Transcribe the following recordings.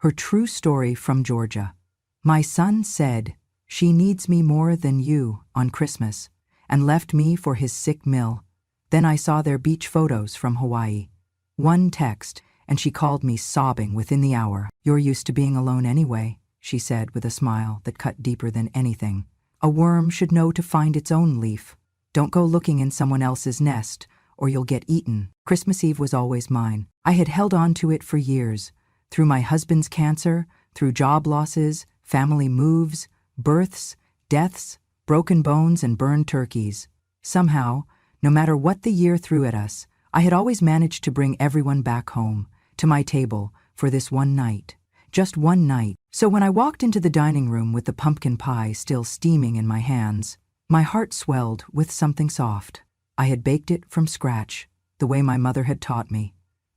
Her true story from Georgia. My son said, "She needs me more than you," on Christmas, and left me for his sick mill. Then I saw their beach photos from Hawaii. One text, and she called me sobbing within the hour. "You're used to being alone anyway," she said with a smile that cut deeper than anything. "A worm should know to find its own leaf. Don't go looking in someone else's nest, or you'll get eaten." Christmas Eve was always mine. I had held on to it for years. Through my husband's cancer, through job losses, family moves, births, deaths, broken bones, and burned turkeys. Somehow, no matter what the year threw at us, I had always managed to bring everyone back home, to my table, for this one night. Just one night. So when I walked into the dining room with the pumpkin pie still steaming in my hands, my heart swelled with something soft. I had baked it from scratch, the way my mother had taught me.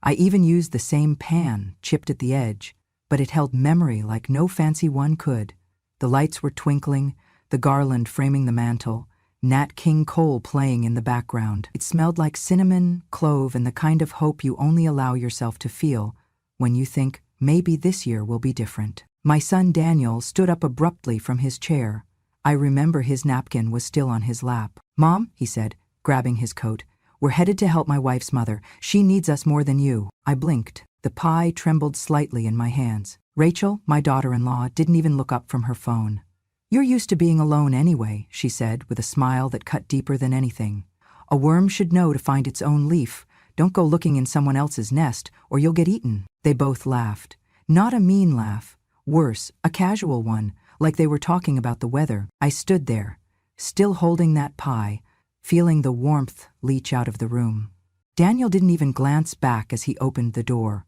I even used the same pan, chipped at the edge, but it held memory like no fancy one could. The lights were twinkling, the garland framing the mantel, Nat King Cole playing in the background. It smelled like cinnamon, clove, and the kind of hope you only allow yourself to feel when you think, maybe this year will be different. My son Daniel stood up abruptly from his chair. I remember his napkin was still on his lap. "Mom," he said, grabbing his coat, "we're headed to help my wife's mother. She needs us more than you." I blinked. The pie trembled slightly in my hands. Rachel, my daughter-in-law, didn't even look up from her phone. "You're used to being alone anyway," she said with a smile that cut deeper than anything. "A worm should know to find its own leaf. Don't go looking in someone else's nest, or you'll get eaten." They both laughed. Not a mean laugh. Worse, a casual one, like they were talking about the weather. I stood there, still holding that pie, feeling the warmth leach out of the room. Daniel didn't even glance back as he opened the door.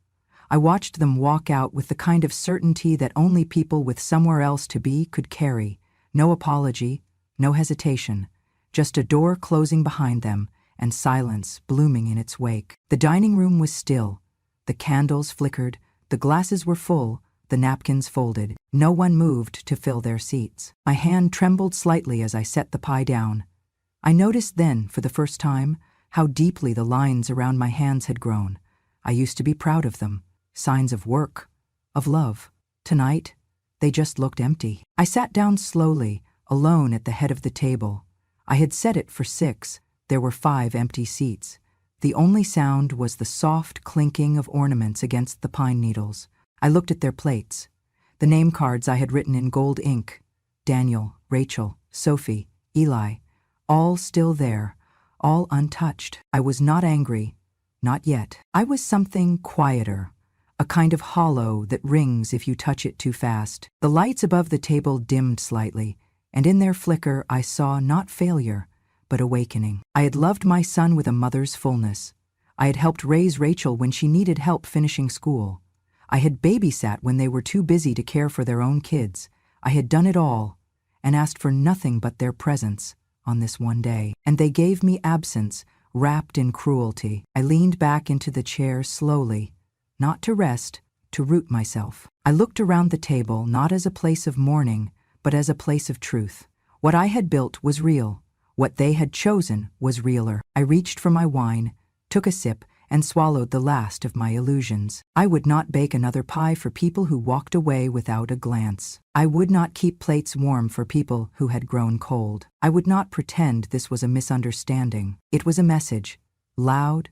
I watched them walk out with the kind of certainty that only people with somewhere else to be could carry. No apology, no hesitation, just a door closing behind them and silence blooming in its wake. The dining room was still. The candles flickered, the glasses were full, the napkins folded. No one moved to fill their seats. My hand trembled slightly as I set the pie down. I noticed then, for the first time, how deeply the lines around my hands had grown. I used to be proud of them. Signs of work, of love. Tonight, they just looked empty. I sat down slowly, alone at the head of the table. I had set it for 6. There were 5 empty seats. The only sound was the soft clinking of ornaments against the pine needles. I looked at their plates. The name cards I had written in gold ink. Daniel, Rachel, Sophie, Eli. All still there, all untouched. I was not angry. Not yet. I was something quieter. A kind of hollow that rings if you touch it too fast. The lights above the table dimmed slightly, and in their flicker I saw not failure, but awakening. I had loved my son with a mother's fullness. I had helped raise Rachel when she needed help finishing school. I had babysat when they were too busy to care for their own kids. I had done it all, and asked for nothing but their presence on this one day. And they gave me absence, wrapped in cruelty. I leaned back into the chair slowly, not to rest, to root myself. I looked around the table not as a place of mourning, but as a place of truth. What I had built was real. What they had chosen was realer. I reached for my wine, took a sip, and swallowed the last of my illusions. I would not bake another pie for people who walked away without a glance. I would not keep plates warm for people who had grown cold. I would not pretend this was a misunderstanding. It was a message, loud,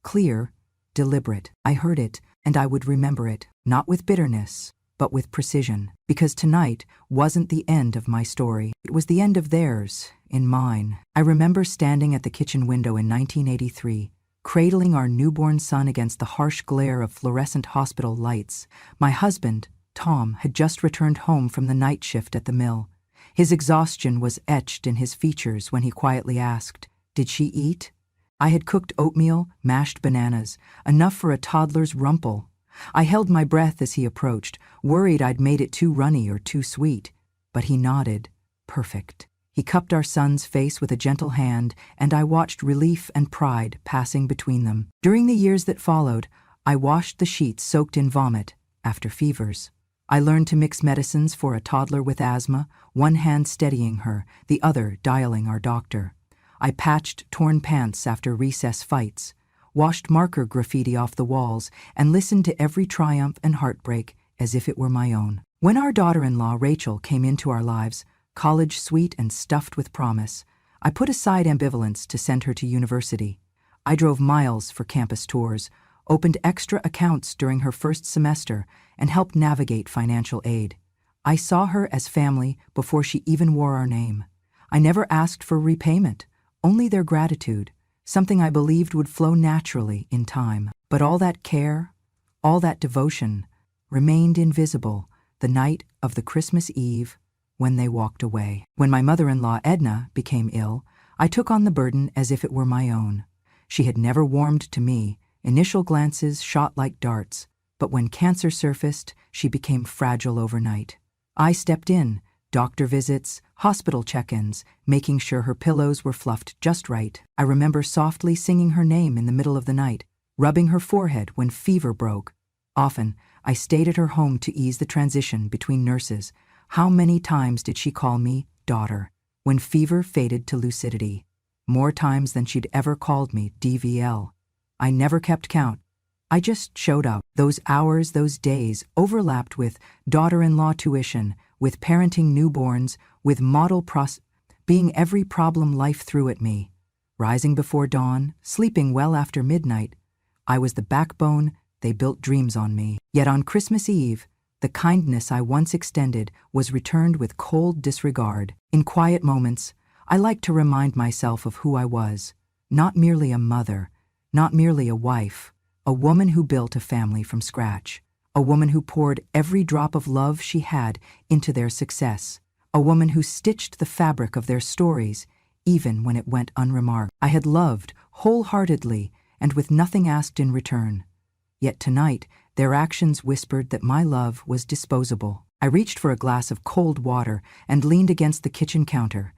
clear, deliberate. I heard it, and I would remember it, not with bitterness, but with precision. Because tonight wasn't the end of my story. It was the end of theirs, in mine. I remember standing at the kitchen window in 1983, cradling our newborn son against the harsh glare of fluorescent hospital lights. My husband, Tom, had just returned home from the night shift at the mill. His exhaustion was etched in his features when he quietly asked, "Did she eat?" I had cooked oatmeal, mashed bananas, enough for a toddler's rumple. I held my breath as he approached, worried I'd made it too runny or too sweet. But he nodded. Perfect. He cupped our son's face with a gentle hand, and I watched relief and pride passing between them. During the years that followed, I washed the sheets soaked in vomit after fevers. I learned to mix medicines for a toddler with asthma, one hand steadying her, the other dialing our doctor. I patched torn pants after recess fights, washed marker graffiti off the walls, and listened to every triumph and heartbreak, as if it were my own. When our daughter-in-law, Rachel, came into our lives, college sweet and stuffed with promise, I put aside ambivalence to send her to university. I drove miles for campus tours, opened extra accounts during her first semester, and helped navigate financial aid. I saw her as family before she even wore our name. I never asked for repayment, only their gratitude, something I believed would flow naturally in time. But all that care, all that devotion, remained invisible the night of the Christmas Eve when they walked away. When my mother-in-law, Edna, became ill, I took on the burden as if it were my own. She had never warmed to me. Initial glances shot like darts, but when cancer surfaced, she became fragile overnight. I stepped in, doctor visits, hospital check-ins, making sure her pillows were fluffed just right. I remember softly singing her name in the middle of the night, rubbing her forehead when fever broke. Often, I stayed at her home to ease the transition between nurses. How many times did she call me daughter when fever faded to lucidity? More times than she'd ever called me DVL. I never kept count. I just showed up. Those hours, those days, overlapped with daughter-in-law tuition, with parenting newborns, with being every problem life threw at me. Rising before dawn, sleeping well after midnight, I was the backbone they built dreams on me. Yet on Christmas Eve, the kindness I once extended was returned with cold disregard. In quiet moments, I liked to remind myself of who I was, not merely a mother, not merely a wife, a woman who built a family from scratch, a woman who poured every drop of love she had into their success, a woman who stitched the fabric of their stories, even when it went unremarked. I had loved wholeheartedly and with nothing asked in return. Yet tonight, their actions whispered that my love was disposable. I reached for a glass of cold water and leaned against the kitchen counter.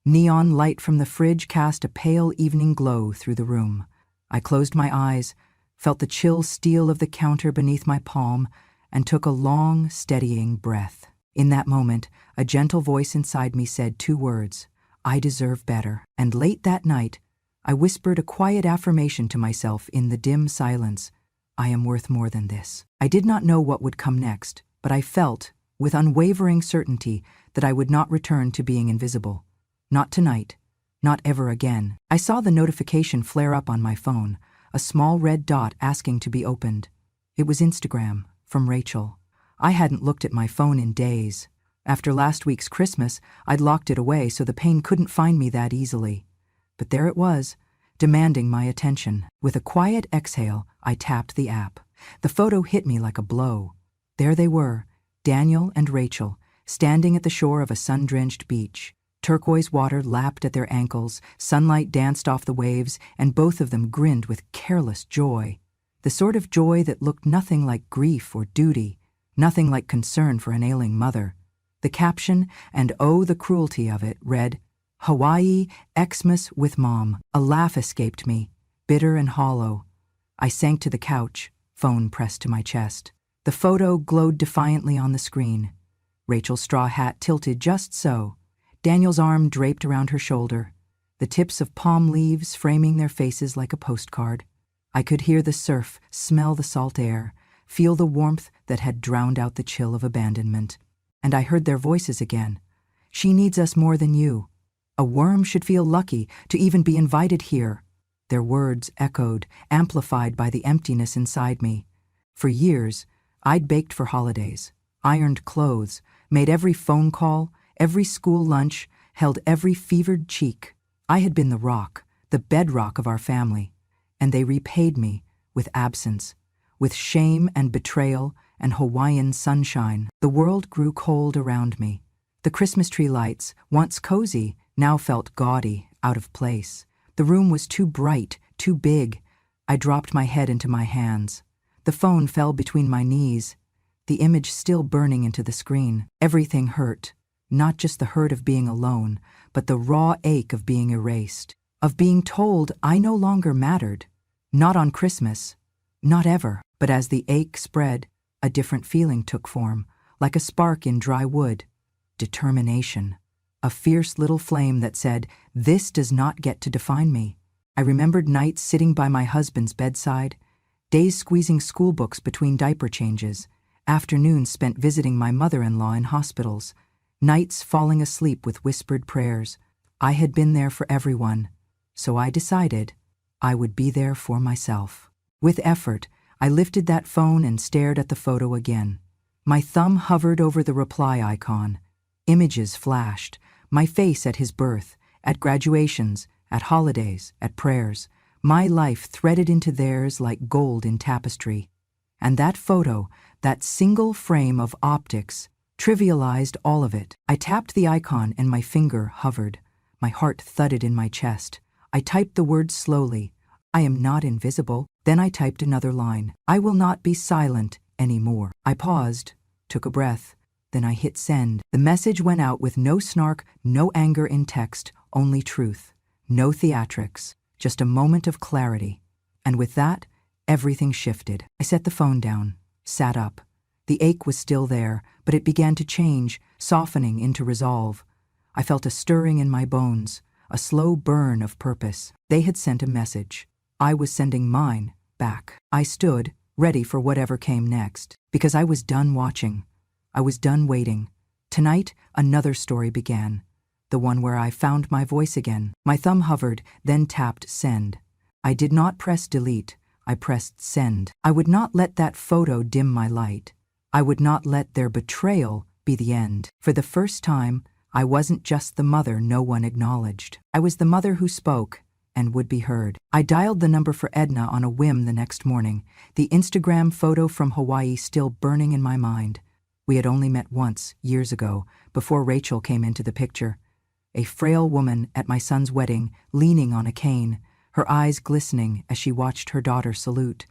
Neon light from the fridge cast a pale evening glow through the room. I closed my eyes, felt the chill steel of the counter beneath my palm, and took a long, steadying breath. In that moment, a gentle voice inside me said 2 words, "I deserve better." And late that night, I whispered a quiet affirmation to myself in the dim silence, "I am worth more than this." I did not know what would come next, but I felt, with unwavering certainty, that I would not return to being invisible. Not tonight. Not ever again. I saw the notification flare up on my phone, a small red dot asking to be opened. It was Instagram, from Rachel. I hadn't looked at my phone in days. After last week's Christmas, I'd locked it away so the pain couldn't find me that easily. But there it was, demanding my attention. With a quiet exhale, I tapped the app. The photo hit me like a blow. There they were, Daniel and Rachel, standing at the shore of a sun-drenched beach. Turquoise water lapped at their ankles, sunlight danced off the waves, and both of them grinned with careless joy. The sort of joy that looked nothing like grief or duty, nothing like concern for an ailing mother. The caption, and oh, the cruelty of it, read, "Hawaii, Xmas with Mom." A laugh escaped me, bitter and hollow. I sank to the couch, phone pressed to my chest. The photo glowed defiantly on the screen. Rachel's straw hat tilted just so. Daniel's arm draped around her shoulder, the tips of palm leaves framing their faces like a postcard. I could hear the surf, smell the salt air, feel the warmth that had drowned out the chill of abandonment. And I heard their voices again. "She needs us more than you. A worm should feel lucky to even be invited here." Their words echoed, amplified by the emptiness inside me. For years, I'd baked for holidays, ironed clothes, made every phone call, every school lunch, held every fevered cheek. I had been the rock, the bedrock of our family, and they repaid me with absence, with shame and betrayal and Hawaiian sunshine. The world grew cold around me. The Christmas tree lights, once cozy, now felt gaudy, out of place. The room was too bright, too big. I dropped my head into my hands. The phone fell between my knees, the image still burning into the screen. Everything hurt. Not just the hurt of being alone, but the raw ache of being erased, of being told I no longer mattered. Not on Christmas, not ever. But as the ache spread, a different feeling took form, like a spark in dry wood. Determination. A fierce little flame that said, "This does not get to define me." I remembered nights sitting by my husband's bedside, days squeezing school books between diaper changes, Afternoons spent visiting my mother-in-law in hospitals. Nights falling asleep with whispered prayers. I had been there for everyone, so I decided I would be there for myself. With effort, I lifted that phone and stared at the photo again. My thumb hovered over the reply icon. Images flashed, my face at his birth, at graduations, at holidays, at prayers. My life threaded into theirs like gold in tapestry. And that photo, that single frame of optics, trivialized all of it. I tapped the icon and my finger hovered. My heart thudded in my chest. I typed the words slowly. I am not invisible. Then I typed another line. I will not be silent anymore. I paused, took a breath. Then I hit send. The message went out with no snark, no anger in text, only truth. No theatrics, just a moment of clarity. And with that, everything shifted. I set the phone down, sat up. The ache was still there, but it began to change, softening into resolve. I felt a stirring in my bones, a slow burn of purpose. They had sent a message. I was sending mine back. I stood, ready for whatever came next, because I was done watching. I was done waiting. Tonight, another story began, the one where I found my voice again. My thumb hovered, then tapped send. I did not press delete. I pressed send. I would not let that photo dim my light. I would not let their betrayal be the end. For the first time, I wasn't just the mother no one acknowledged. I was the mother who spoke and would be heard. I dialed the number for Edna on a whim the next morning, the Instagram photo from Hawaii still burning in my mind. We had only met once, years ago, before Rachel came into the picture. A frail woman at my son's wedding, leaning on a cane, her eyes glistening as she watched her daughter salute.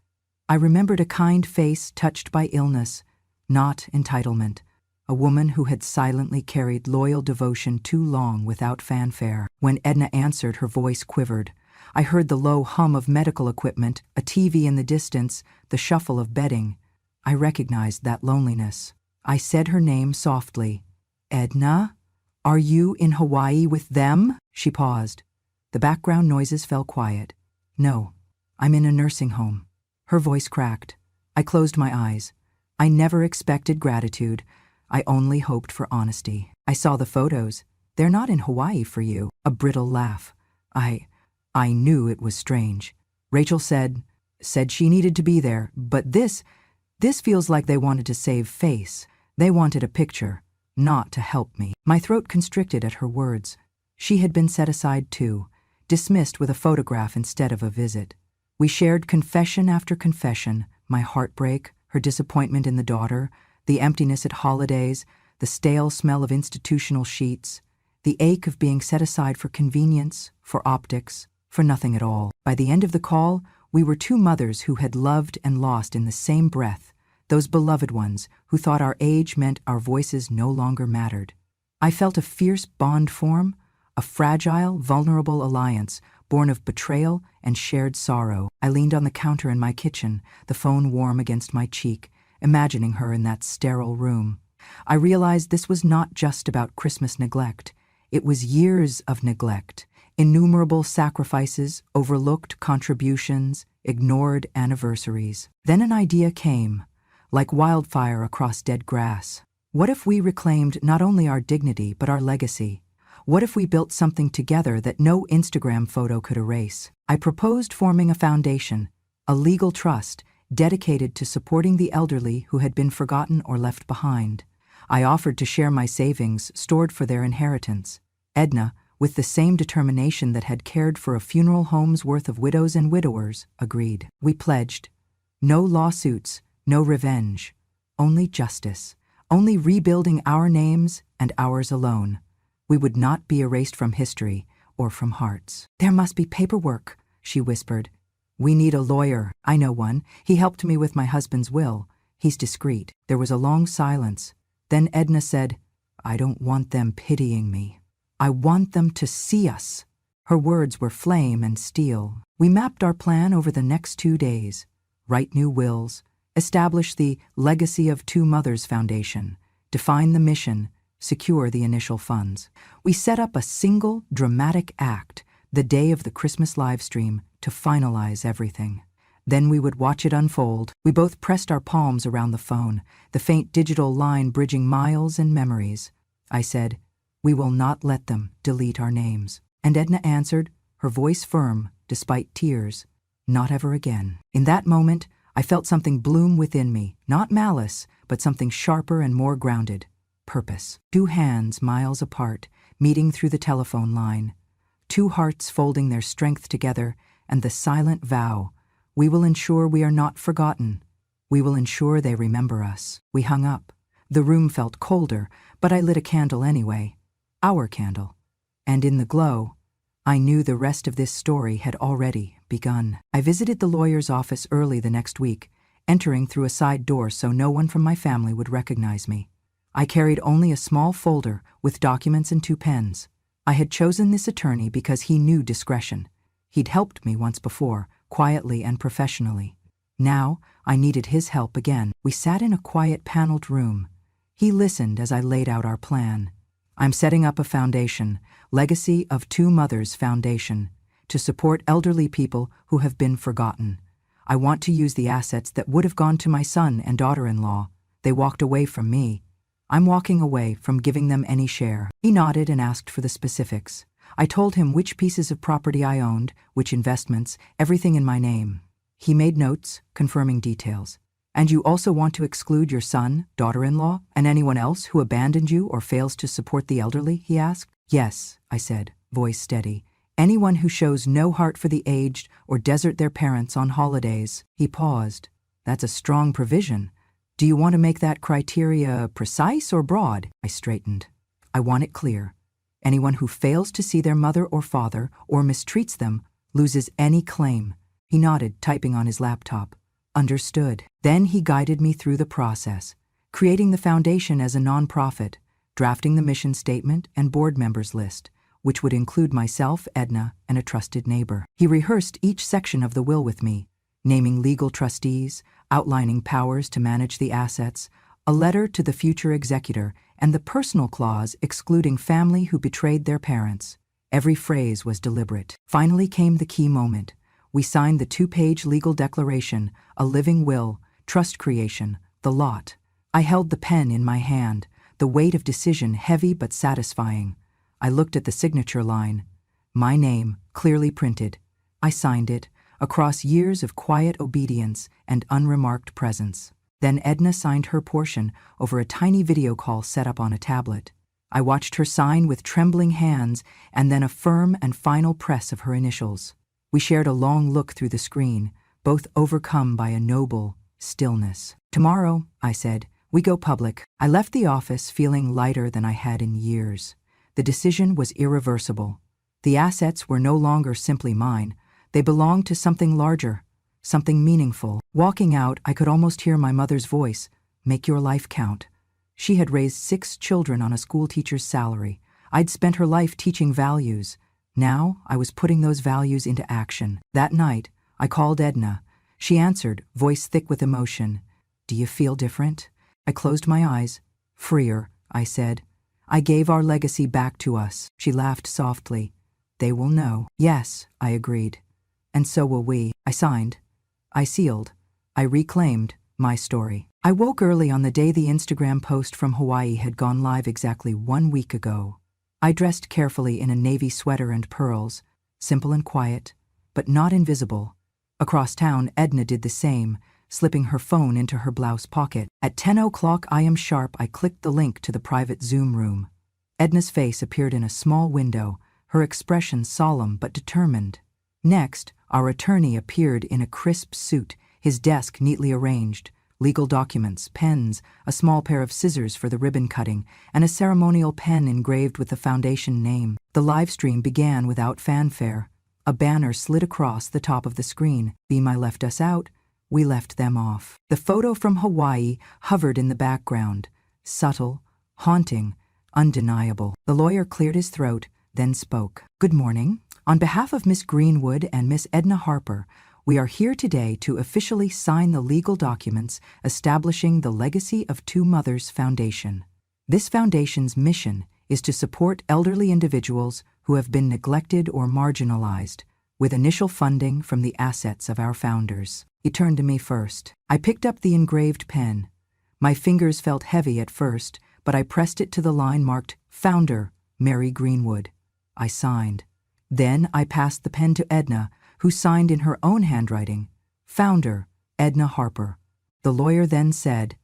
I remembered a kind face touched by illness, not entitlement. A woman who had silently carried loyal devotion too long without fanfare. When Edna answered, her voice quivered. I heard the low hum of medical equipment, a TV in the distance, the shuffle of bedding. I recognized that loneliness. I said her name softly. Edna? Are you in Hawaii with them? She paused. The background noises fell quiet. No, I'm in a nursing home. Her voice cracked. I closed my eyes. I never expected gratitude. I only hoped for honesty. I saw the photos. They're not in Hawaii for you. A brittle laugh. I knew it was strange. Rachel said she needed to be there, but this feels like they wanted to save face. They wanted a picture, not to help me. My throat constricted at her words. She had been set aside too, dismissed with a photograph instead of a visit. We shared confession after confession, my heartbreak, her disappointment in the daughter, the emptiness at holidays, the stale smell of institutional sheets, the ache of being set aside for convenience, for optics, for nothing at all. By the end of the call, we were two mothers who had loved and lost in the same breath, those beloved ones who thought our age meant our voices no longer mattered. I felt a fierce bond form, a fragile, vulnerable alliance born of betrayal and shared sorrow. I leaned on the counter in my kitchen, the phone warm against my cheek, imagining her in that sterile room. I realized this was not just about Christmas neglect. It was years of neglect, innumerable sacrifices, overlooked contributions, ignored anniversaries. Then an idea came, like wildfire across dead grass. What if we reclaimed not only our dignity but our legacy? What if we built something together that no Instagram photo could erase? I proposed forming a foundation, a legal trust, dedicated to supporting the elderly who had been forgotten or left behind. I offered to share my savings stored for their inheritance. Edna, with the same determination that had cared for a funeral home's worth of widows and widowers, agreed. We pledged. No lawsuits, no revenge. Only justice. Only rebuilding our names and ours alone. We would not be erased from history or from hearts. There must be paperwork, she whispered. We need a lawyer. I know one. He helped me with my husband's will. He's discreet. There was a long silence. Then Edna said, I don't want them pitying me. I want them to see us. Her words were flame and steel. We mapped our plan over the next 2 days. Write new wills, establish the Legacy of Two Mothers Foundation, define the mission, secure the initial funds. We set up a single dramatic act the day of the Christmas live stream to finalize everything. Then we would watch it unfold. We both pressed our palms around the phone, the faint digital line bridging miles and memories. I said, "We will not let them delete our names." And Edna answered, her voice firm, despite tears, "Not ever again." In that moment, I felt something bloom within me, not malice, but something sharper and more grounded. Purpose. Two hands miles apart, meeting through the telephone line. Two hearts folding their strength together, and the silent vow, we will ensure we are not forgotten. We will ensure they remember us. We hung up. The room felt colder, but I lit a candle anyway. Our candle. And in the glow, I knew the rest of this story had already begun. I visited the lawyer's office early the next week, entering through a side door so no one from my family would recognize me. I carried only a small folder with documents and 2 pens. I had chosen this attorney because he knew discretion. He'd helped me once before, quietly and professionally. Now, I needed his help again. We sat in a quiet paneled room. He listened as I laid out our plan. "I'm setting up a foundation, Legacy of Two Mothers Foundation, to support elderly people who have been forgotten. I want to use the assets that would have gone to my son and daughter-in-law. They walked away from me. I'm walking away from giving them any share." He nodded and asked for the specifics. I told him which pieces of property I owned, which investments, everything in my name. He made notes, confirming details. "And you also want to exclude your son, daughter-in-law, and anyone else who abandoned you or fails to support the elderly?" he asked. "Yes," I said, voice steady. "Anyone who shows no heart for the aged or desert their parents on holidays." He paused. "That's a strong provision. Do you want to make that criteria precise or broad?" I straightened. "I want it clear. Anyone who fails to see their mother or father or mistreats them loses any claim." He nodded, typing on his laptop. "Understood." Then he guided me through the process, creating the foundation as a nonprofit, drafting the mission statement and board members list, which would include myself, Edna, and a trusted neighbor. He rehearsed each section of the will with me, naming legal trustees, outlining powers to manage the assets, a letter to the future executor, and the personal clause excluding family who betrayed their parents. Every phrase was deliberate. Finally came the key moment. We signed the 2-page legal declaration, a living will, trust creation, the lot. I held the pen in my hand, the weight of decision heavy but satisfying. I looked at the signature line. My name, clearly printed. I signed it, across years of quiet obedience and unremarked presence. Then Edna signed her portion over a tiny video call set up on a tablet. I watched her sign with trembling hands and then a firm and final press of her initials. We shared a long look through the screen, both overcome by a noble stillness. "Tomorrow," I said, "we go public." I left the office feeling lighter than I had in years. The decision was irreversible. The assets were no longer simply mine. They belonged to something larger, something meaningful. Walking out, I could almost hear my mother's voice, "Make your life count." She had raised 6 children on a schoolteacher's salary. I'd spent her life teaching values. Now I was putting those values into action. That night, I called Edna. She answered, voice thick with emotion. "Do you feel different?" I closed my eyes. "Freer," I said. "I gave our legacy back to us." She laughed softly. "They will know." "Yes," I agreed. "And so will we." I signed. I sealed. I reclaimed my story. I woke early on the day the Instagram post from Hawaii had gone live exactly 1 week ago. I dressed carefully in a navy sweater and pearls, simple and quiet, but not invisible. Across town, Edna did the same, slipping her phone into her blouse pocket. At 10 o'clock I.m. sharp, I clicked the link to the private Zoom room. Edna's face appeared in a small window, her expression solemn but determined. Next, our attorney appeared in a crisp suit, his desk neatly arranged, legal documents, pens, a small pair of scissors for the ribbon cutting, and a ceremonial pen engraved with the foundation name. The live stream began without fanfare. A banner slid across the top of the screen. BMI left us out. We left them off. The photo from Hawaii hovered in the background, subtle, haunting, undeniable. The lawyer cleared his throat, then spoke. "Good morning. On behalf of Miss Greenwood and Miss Edna Harper, we are here today to officially sign the legal documents establishing the Legacy of Two Mothers Foundation. This foundation's mission is to support elderly individuals who have been neglected or marginalized, with initial funding from the assets of our founders. He turned to me first. I picked up the engraved pen. My fingers felt heavy at first, but I pressed it to the line marked Founder, Mary Greenwood. I signed. Then I passed the pen to Edna, who signed in her own handwriting, Founder, Edna Harper. The lawyer then said,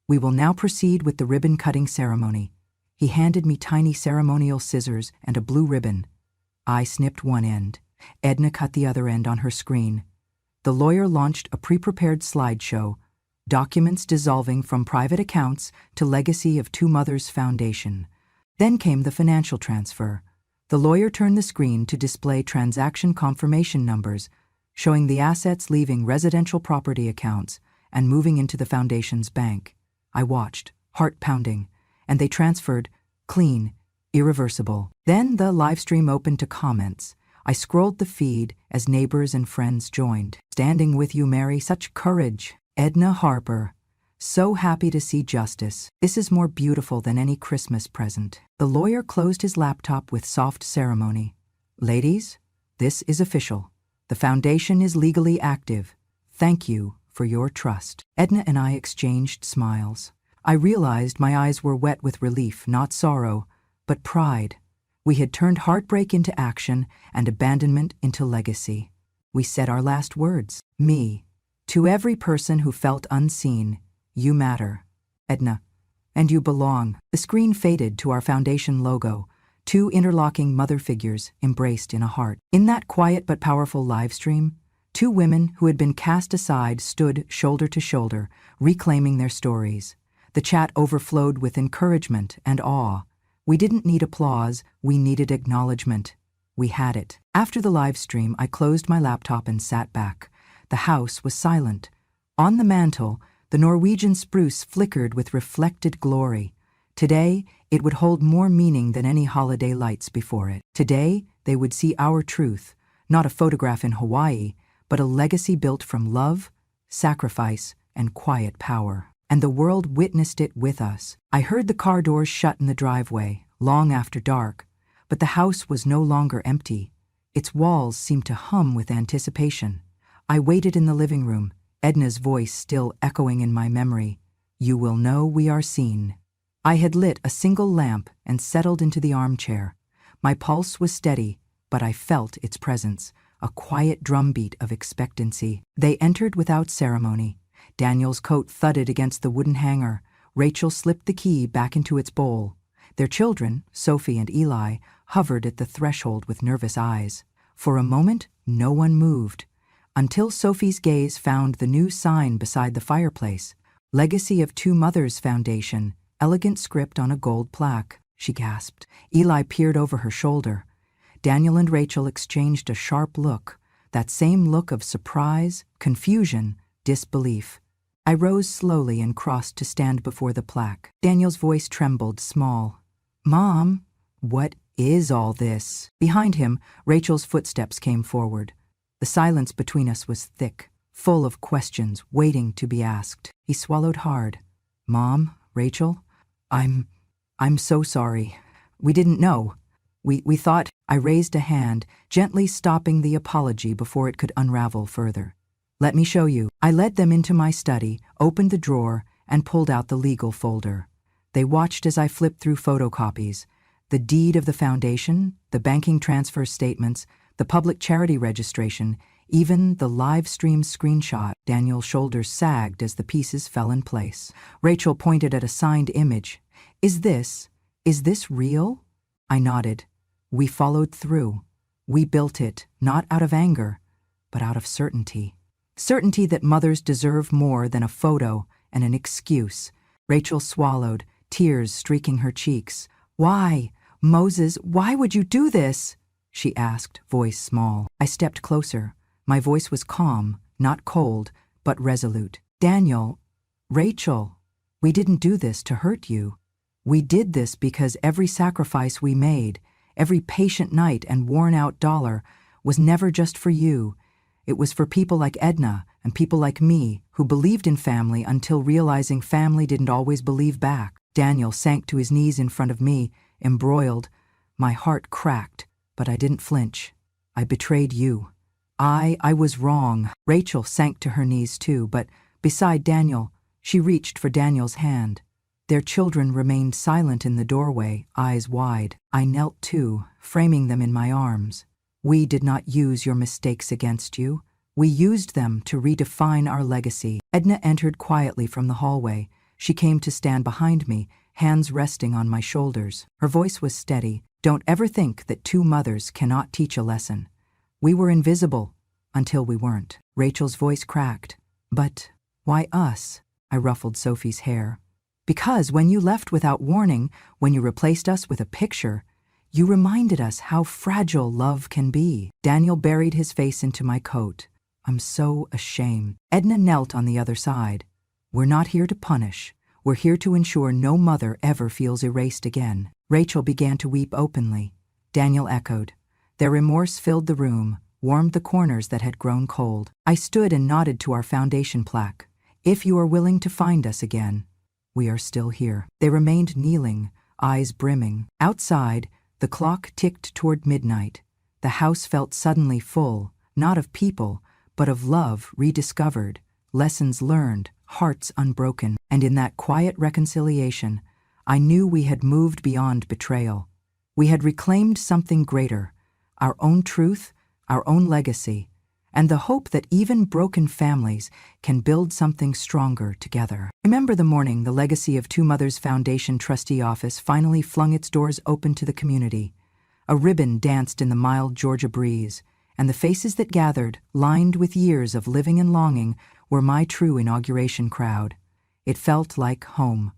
"We will now proceed with the ribbon-cutting ceremony." He handed me tiny ceremonial scissors and a blue ribbon. I snipped one end. Edna cut the other end on her screen. The lawyer launched a pre-prepared slideshow, documents dissolving from private accounts to legacy of Two Mothers Foundation. Then came the financial transfer. The lawyer turned the screen to display transaction confirmation numbers, showing the assets leaving residential property accounts and moving into the foundation's bank. I watched, heart pounding, and they transferred, clean, irreversible. Then the live stream opened to comments. I scrolled the feed as neighbors and friends joined. "Standing with you, Mary, such courage. Edna Harper. So happy to see justice. This is more beautiful than any Christmas present." The lawyer closed his laptop with soft ceremony. "Ladies, this is official. The foundation is legally active. Thank you for your trust." Edna and I exchanged smiles. I realized my eyes were wet with relief, not sorrow, but pride. We had turned heartbreak into action and abandonment into legacy. We said our last words. "Me. To every person who felt unseen, you matter. Edna. And you belong." The screen faded to our foundation logo, two interlocking mother figures embraced in a heart. In that quiet but powerful live stream, two women who had been cast aside stood shoulder to shoulder, reclaiming their stories. The chat overflowed with encouragement and awe. We didn't need applause, we needed acknowledgement. We had it. After the live stream, I closed my laptop and sat back. The house was silent. On the mantel, the Norwegian spruce flickered with reflected glory. Today, it would hold more meaning than any holiday lights before it. Today, they would see our truth, not a photograph in Hawaii, but a legacy built from love, sacrifice, and quiet power. And the world witnessed it with us. I heard the car doors shut in the driveway, long after dark, but the house was no longer empty. Its walls seemed to hum with anticipation. I waited in the living room, Edna's voice still echoing in my memory. "You will know we are seen." I had lit a single lamp and settled into the armchair. My pulse was steady, but I felt its presence, a quiet drumbeat of expectancy. They entered without ceremony. Daniel's coat thudded against the wooden hanger. Rachel slipped the key back into its bowl. Their children, Sophie and Eli, hovered at the threshold with nervous eyes. For a moment, no one moved, until Sophie's gaze found the new sign beside the fireplace. "Legacy of Two Mothers Foundation, elegant script on a gold plaque," she gasped. Eli peered over her shoulder. Daniel and Rachel exchanged a sharp look, that same look of surprise, confusion, disbelief. I rose slowly and crossed to stand before the plaque. Daniel's voice trembled, small. "Mom, what is all this?" Behind him, Rachel's footsteps came forward. The silence between us was thick, full of questions waiting to be asked. He swallowed hard. "Mom, Rachel, I'm so sorry. We didn't know. We thought." I raised a hand, gently stopping the apology before it could unravel further. "Let me show you." I led them into my study, opened the drawer, and pulled out the legal folder. They watched as I flipped through photocopies. The deed of the foundation, the banking transfer statements, the public charity registration, even the live stream screenshot. Daniel's shoulders sagged as the pieces fell in place. Rachel pointed at a signed image. Is this real?" I nodded. "We followed through. We built it, not out of anger, but out of certainty. Certainty that mothers deserve more than a photo and an excuse." Rachel swallowed, tears streaking her cheeks. "Why, Moses, why would you do this?" she asked, voice small. I stepped closer. My voice was calm, not cold, but resolute. "Daniel, Rachel, we didn't do this to hurt you. We did this because every sacrifice we made, every patient night and worn-out dollar, was never just for you. It was for people like Edna and people like me who believed in family until realizing family didn't always believe back." Daniel sank to his knees in front of me, embroiled. My heart cracked, but I didn't flinch. "I betrayed you. I was wrong. Rachel sank to her knees too, but beside Daniel, she reached for Daniel's hand. Their children remained silent in the doorway, eyes wide. I knelt too, framing them in my arms. We did not use your mistakes against you. We used them to redefine our legacy. Edna entered quietly from the hallway. She came to stand behind me, hands resting on my shoulders. Her voice was steady. Don't ever think that two mothers cannot teach a lesson. We were invisible until we weren't. Rachel's voice cracked. But why us? I ruffled Sophie's hair. Because when you left without warning, when you replaced us with a picture, you reminded us how fragile love can be. Daniel buried his face into my coat. I'm so ashamed. Edna knelt on the other side. We're not here to punish. We're here to ensure no mother ever feels erased again. Rachel began to weep openly. Daniel echoed. Their remorse filled the room, warmed the corners that had grown cold. I stood and nodded to our foundation plaque. If you are willing to find us again, we are still here. They remained kneeling, eyes brimming. Outside, the clock ticked toward midnight. The house felt suddenly full, not of people, but of love rediscovered, lessons learned, hearts unbroken. And in that quiet reconciliation, I knew we had moved beyond betrayal. We had reclaimed something greater, our own truth, our own legacy, and the hope that even broken families can build something stronger together. Remember the morning the Legacy of Two Mothers Foundation trustee office finally flung its doors open to the community. A ribbon danced in the mild Georgia breeze, and the faces that gathered, lined with years of living and longing, were my true inauguration crowd. It felt like home,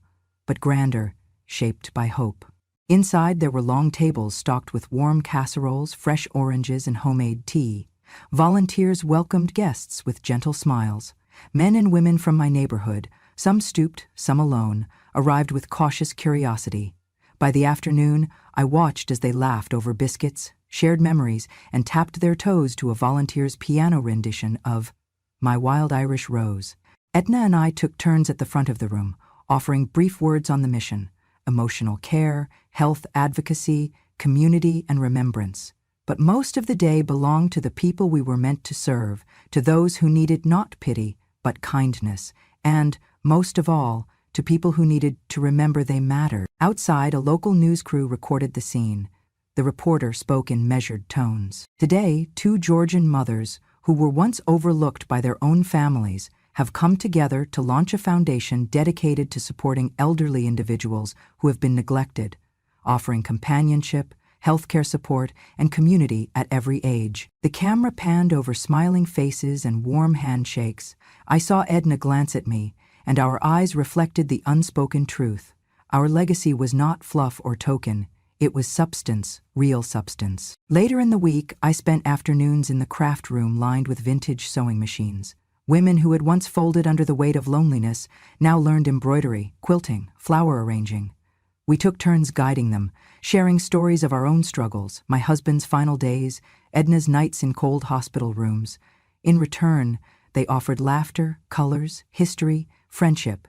but grander, shaped by hope. Inside there were long tables stocked with warm casseroles, fresh oranges, and homemade tea. Volunteers welcomed guests with gentle smiles. Men and women from my neighborhood, some stooped, some alone, arrived with cautious curiosity. By the afternoon, I watched as they laughed over biscuits, shared memories, and tapped their toes to a volunteer's piano rendition of My Wild Irish Rose. Edna and I took turns at the front of the room, offering brief words on the mission: emotional care, health advocacy, community, and remembrance. But most of the day belonged to the people we were meant to serve, to those who needed not pity, but kindness, and, most of all, to people who needed to remember they mattered. Outside, a local news crew recorded the scene. The reporter spoke in measured tones. Today, two Georgian mothers, who were once overlooked by their own families, have come together to launch a foundation dedicated to supporting elderly individuals who have been neglected, offering companionship, healthcare support, and community at every age. The camera panned over smiling faces and warm handshakes. I saw Edna glance at me, and our eyes reflected the unspoken truth. Our legacy was not fluff or token. It was substance, real substance. Later in the week, I spent afternoons in the craft room lined with vintage sewing machines. Women who had once folded under the weight of loneliness now learned embroidery, quilting, flower arranging. We took turns guiding them, sharing stories of our own struggles, my husband's final days, Edna's nights in cold hospital rooms. In return, they offered laughter, colors, history, friendship.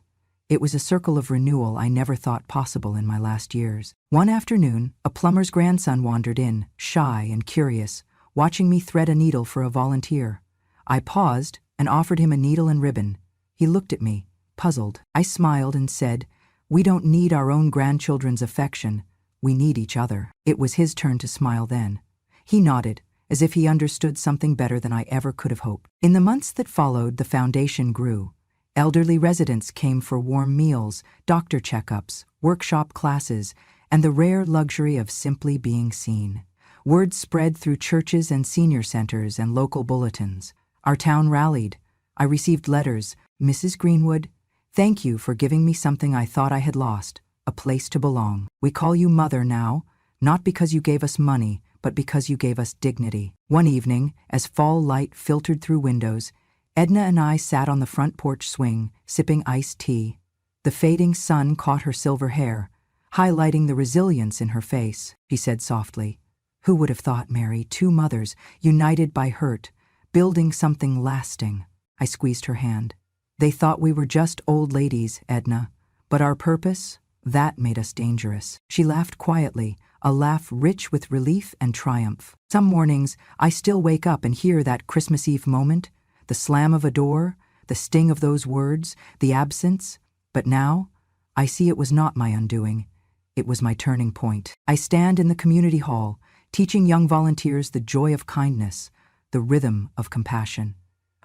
It was a circle of renewal I never thought possible in my last years. One afternoon, a plumber's grandson wandered in, shy and curious, watching me thread a needle for a volunteer. I paused and offered him a needle and ribbon. He looked at me, puzzled. I smiled and said, "We don't need our own grandchildren's affection. We need each other." It was his turn to smile then. He nodded, as if he understood something better than I ever could have hoped. In the months that followed, the foundation grew. Elderly residents came for warm meals, doctor checkups, workshop classes, and the rare luxury of simply being seen. Word spread through churches and senior centers and local bulletins. Our town rallied. I received letters. "Mrs. Greenwood, thank you for giving me something I thought I had lost, a place to belong. We call you Mother now, not because you gave us money, but because you gave us dignity." One evening, as fall light filtered through windows, Edna and I sat on the front porch swing, sipping iced tea. The fading sun caught her silver hair, highlighting the resilience in her face. She said softly, "Who would have thought, Mary, two mothers, united by hurt, building something lasting?" I squeezed her hand. "They thought we were just old ladies, Edna, but our purpose, that made us dangerous." She laughed quietly, a laugh rich with relief and triumph. Some mornings, I still wake up and hear that Christmas Eve moment, the slam of a door, the sting of those words, the absence. But now, I see it was not my undoing. It was my turning point. I stand in the community hall, teaching young volunteers the joy of kindness, the rhythm of compassion.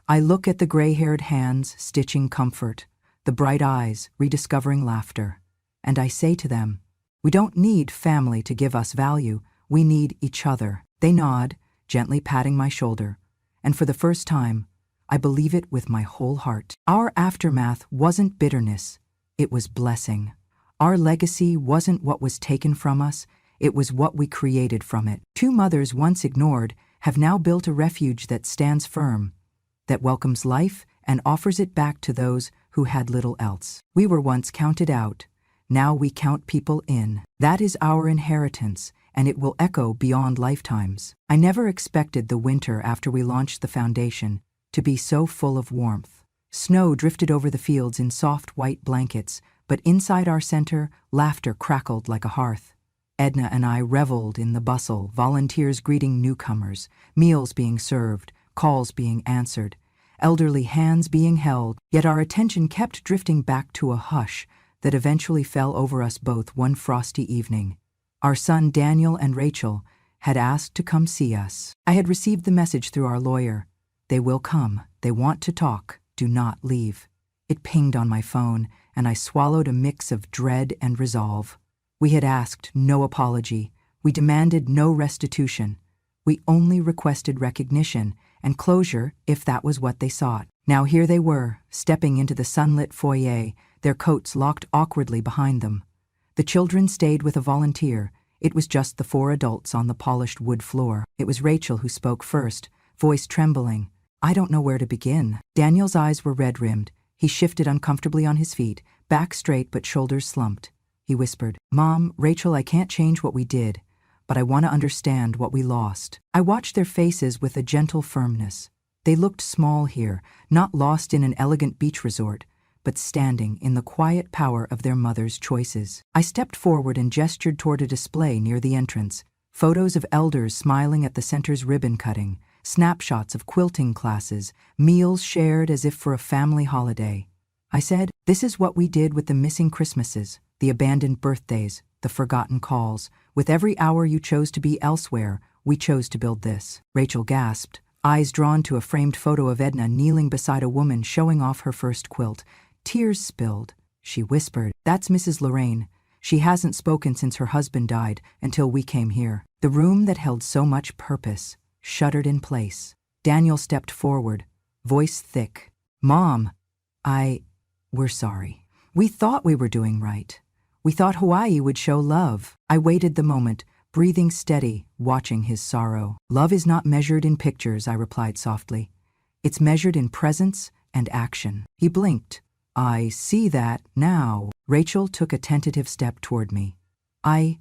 I look at the gray-haired hands stitching comfort, the bright eyes rediscovering laughter, and I say to them, "We don't need family to give us value, we need each other." They nod, gently patting my shoulder, and for the first time, I believe it with my whole heart. Our aftermath wasn't bitterness, it was blessing. Our legacy wasn't what was taken from us, it was what we created from it. Two mothers once ignored have now built a refuge that stands firm, that welcomes life and offers it back to those who had little else. We were once counted out, now we count people in. That is our inheritance, and it will echo beyond lifetimes. I never expected the winter after we launched the foundation to be so full of warmth. Snow drifted over the fields in soft white blankets, but inside our center, laughter crackled like a hearth. Edna and I reveled in the bustle, volunteers greeting newcomers, meals being served, calls being answered, elderly hands being held, yet our attention kept drifting back to a hush that eventually fell over us both one frosty evening. Our son Daniel and Rachel had asked to come see us. I had received the message through our lawyer. They will come, they want to talk, do not leave. It pinged on my phone, and I swallowed a mix of dread and resolve. We had asked no apology, we demanded no restitution. We only requested recognition and closure if that was what they sought. Now here they were, stepping into the sunlit foyer, their coats locked awkwardly behind them. The children stayed with a volunteer. It was just the four adults on the polished wood floor. It was Rachel who spoke first, voice trembling. "I don't know where to begin." Daniel's eyes were red-rimmed. He shifted uncomfortably on his feet, back straight but shoulders slumped. He whispered, "Mom, Rachel, I can't change what we did, but I want to understand what we lost." I watched their faces with a gentle firmness. They looked small here, not lost in an elegant beach resort, but standing in the quiet power of their mother's choices. I stepped forward and gestured toward a display near the entrance, photos of elders smiling at the center's ribbon cutting, snapshots of quilting classes, meals shared as if for a family holiday. I said, "This is what we did with the missing Christmases, the abandoned birthdays, the forgotten calls. With every hour you chose to be elsewhere, we chose to build this." Rachel gasped, eyes drawn to a framed photo of Edna kneeling beside a woman showing off her first quilt. Tears spilled. She whispered, "That's Mrs. Lorraine. She hasn't spoken since her husband died, until we came here." The room that held so much purpose shuddered in place. Daniel stepped forward, voice thick. "Mom, we're sorry. We thought we were doing right. We thought Hawaii would show love." I waited the moment, breathing steady, watching his sorrow. "Love is not measured in pictures," I replied softly. "It's measured in presence and action." He blinked. "I see that now." Rachel took a tentative step toward me. I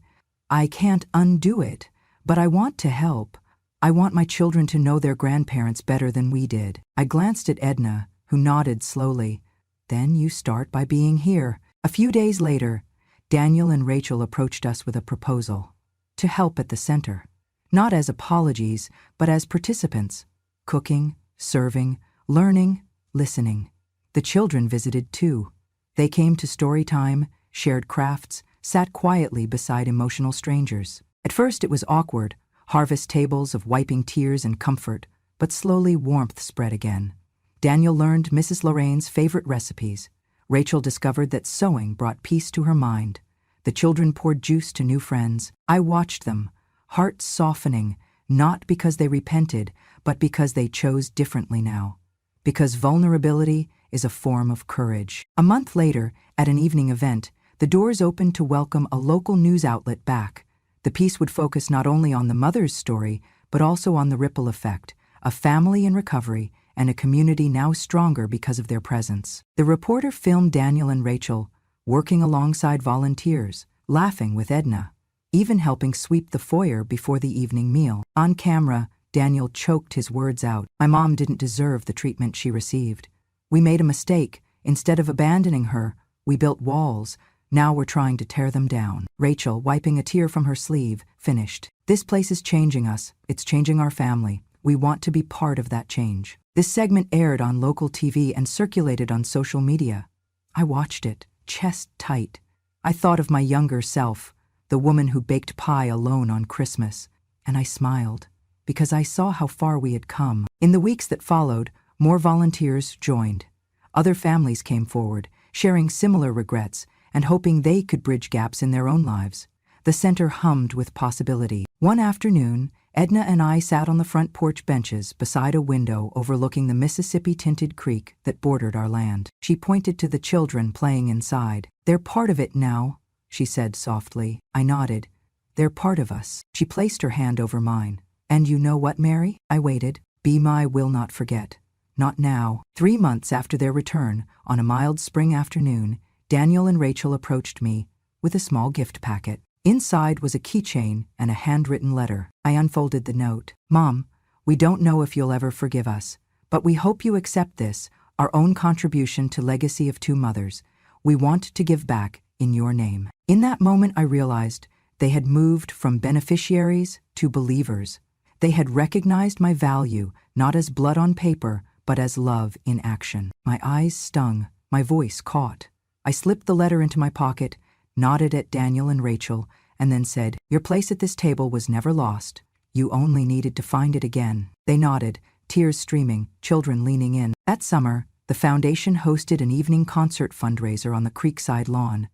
can't undo it, but I want to help. I want my children to know their grandparents better than we did." I glanced at Edna, who nodded slowly. "Then you start by being here." A few days later, Daniel and Rachel approached us with a proposal to help at the center, not as apologies, but as participants, cooking, serving, learning, listening. The children visited too. They came to story time, shared crafts, sat quietly beside emotional strangers. At first it was awkward, harvest tables of wiping tears and comfort, but slowly warmth spread again. Daniel learned Mrs. Lorraine's favorite recipes. Rachel discovered that sewing brought peace to her mind. The children poured juice to new friends. I watched them, hearts softening, not because they repented, but because they chose differently now. Because vulnerability is a form of courage. A month later, at an evening event, the doors opened to welcome a local news outlet back. The piece would focus not only on the mother's story, but also on the ripple effect, a family in recovery, and a community now stronger because of their presence. The reporter filmed Daniel and Rachel, working alongside volunteers, laughing with Edna, even helping sweep the foyer before the evening meal. On camera, Daniel choked his words out. "My mom didn't deserve the treatment she received. We made a mistake. Instead of abandoning her, we built walls, Now we're trying to tear them down. Rachel, wiping a tear from her sleeve, finished. This place is changing us. It's changing our family. We want to be part of that change. This segment aired on local TV and circulated on social media. I watched it, chest tight. I thought of my younger self, the woman who baked pie alone on Christmas, and I smiled, because I saw how far we had come. In the weeks that followed, more volunteers joined. Other families came forward, sharing similar regrets and hoping they could bridge gaps in their own lives. The center hummed with possibility. One afternoon, Edna and I sat on the front porch benches beside a window overlooking the Mississippi-tinted creek that bordered our land. She pointed to the children playing inside. "They're part of it now," she said softly. I nodded. "They're part of us." She placed her hand over mine. "And you know what, Mary?" I waited. "Be my will not forget. Not now." 3 months after their return, on a mild spring afternoon, Daniel and Rachel approached me with a small gift packet. Inside was a keychain and a handwritten letter. I unfolded the note. "Mom, we don't know if you'll ever forgive us, but we hope you accept this, our own contribution to Legacy of Two Mothers. We want to give back in your name." In that moment I realized they had moved from beneficiaries to believers. They had recognized my value, not as blood on paper, but as love in action. My eyes stung, my voice caught. I slipped the letter into my pocket, nodded at Daniel and Rachel, and then said, "Your place at this table was never lost. You only needed to find it again." They nodded, tears streaming, children leaning in. That summer, the foundation hosted an evening concert fundraiser on the creekside lawn.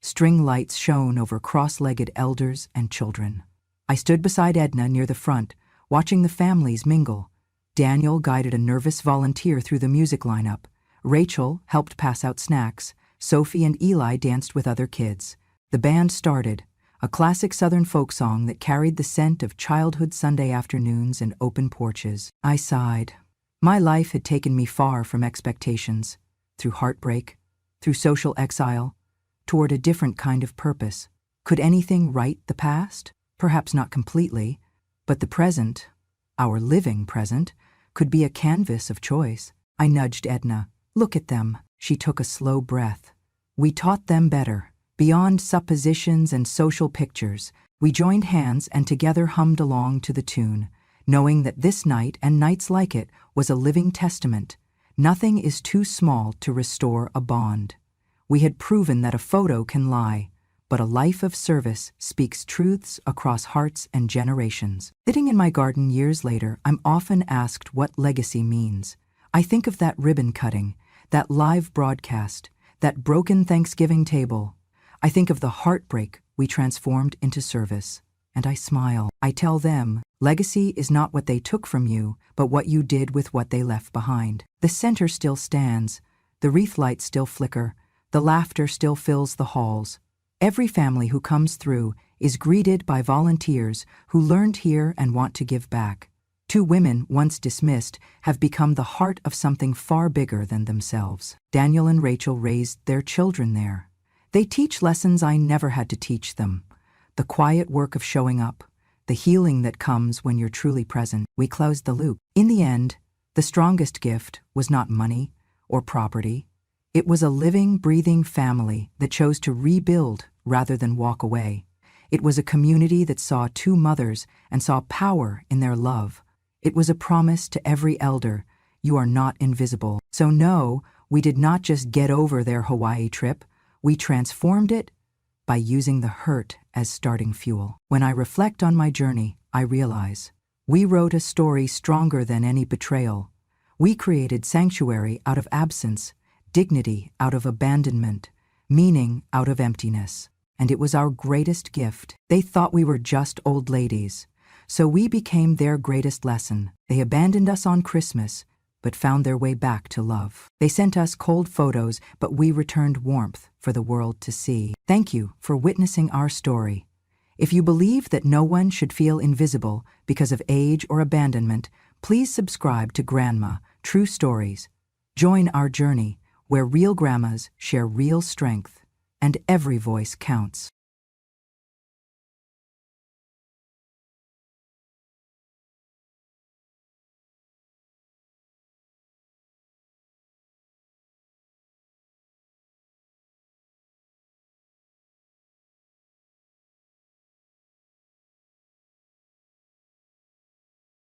String lights shone over cross-legged elders and children. I stood beside Edna near the front, watching the families mingle. Daniel guided a nervous volunteer through the music lineup. Rachel helped pass out snacks. Sophie and Eli danced with other kids. The band started, a classic Southern folk song that carried the scent of childhood Sunday afternoons and open porches. I sighed. My life had taken me far from expectations, through heartbreak, through social exile, toward a different kind of purpose. Could anything right the past? Perhaps not completely, but the present, our living present, could be a canvas of choice. I nudged Edna. "Look at them." She took a slow breath. "We taught them better. Beyond suppositions and social pictures, we joined hands and together hummed along to the tune, knowing that this night and nights like it was a living testament. Nothing is too small to restore a bond. We had proven that a photo can lie, but a life of service speaks truths across hearts and generations." Sitting in my garden years later, I'm often asked what legacy means. I think of that ribbon cutting, that live broadcast, that broken Thanksgiving table. I think of the heartbreak we transformed into service, and I smile. I tell them, legacy is not what they took from you, but what you did with what they left behind. The center still stands, the wreath lights still flicker, the laughter still fills the halls. Every family who comes through is greeted by volunteers who learned here and want to give back. 2 women, once dismissed, have become the heart of something far bigger than themselves. Daniel and Rachel raised their children there. They teach lessons I never had to teach them. The quiet work of showing up, the healing that comes when you're truly present. We closed the loop. In the end, the strongest gift was not money or property. It was a living, breathing family that chose to rebuild rather than walk away. It was a community that saw 2 mothers and saw power in their love. It was a promise to every elder, you are not invisible. So no, we did not just get over their Hawaii trip, we transformed it by using the hurt as starting fuel. When I reflect on my journey, I realize we wrote a story stronger than any betrayal. We created sanctuary out of absence, dignity out of abandonment, meaning out of emptiness. And it was our greatest gift. They thought we were just old ladies. So we became their greatest lesson. They abandoned us on Christmas, but found their way back to love. They sent us cold photos, but we returned warmth for the world to see. Thank you for witnessing our story. If you believe that no one should feel invisible because of age or abandonment, please subscribe to Grandma True Stories. Join our journey where real grandmas share real strength and every voice counts.